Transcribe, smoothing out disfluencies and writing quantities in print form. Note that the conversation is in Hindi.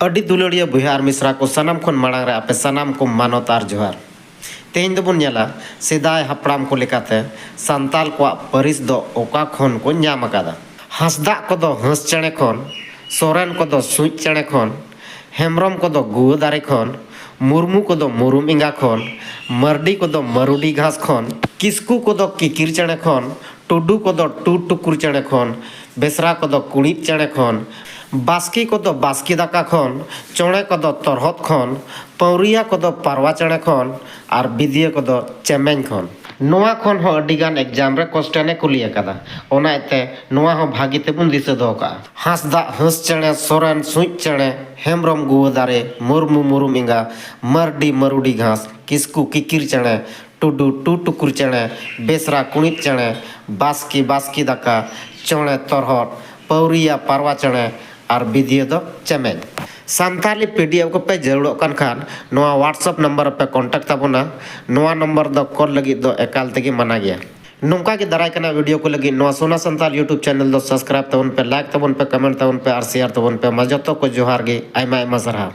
अड्डी दुलड़िया बुहा और मिश्रा को सनम खन मांग रे आपे सनम को मानत और जोहार तेहन दबन नेला सेदाय हपड़ाम को लेकाते संताल को परिस दो ओका खन को ᱧᱟᱢ आकादा हंसदा को दो हंस चेणे खन सोरेन को दो सुई चेणे खन हेम्ब्रम को दो गुआ दारे खन मुर्मू को दो मुरुम इंगा खन मरडी को दो मरुडी घास खन किस्कू को दो किकिर चेणे खन टुडू को दो टूट टुकुर चेणे खन बेसरा को दो कुणित चेणे खन बास्की को दो बास्की दाका खन चोणे को दो तरहत खन पौरिया को दो पारवा चेणे खन और बिदिया को दो चेमें खन नोआ खन हो अडिगान एग्जाम रे क्वेश्चन कुली अकादा ओना एते नोआ हो भागी तेबुन दिसे दो का हंसदा हंस चेणे सोरेन सुई चेणे हेम्ब्रम गुआ दारे मुर्मू मुरुम इंगा मरडी मरुडी घास किस्कू किकिर चेणे टुडू टुटुकुर चेणे बेसरा कुणित चेणे बास्की बास्की दाका चोणे तरहत पौरिया पारवा चेणे और बिदिया दो चेमें सानताली पीडीएफ को पे जरूर खान नोआ व्हाट्सएप नंबर पे कांटेक्ट ताबोना नोआ नंबर दो कॉल लगी दो एकाल तेगी मना गया नौका के दाराय कना वीडियो को लगी नोआ सोना संताल यूट्यूब चैनल दो सब्सक्राइब तबन पे लाइक तबन पे कमेंट तबन पे और शेयर तबन पे मजतो को जोहार गे आयमा आयमा सरहा।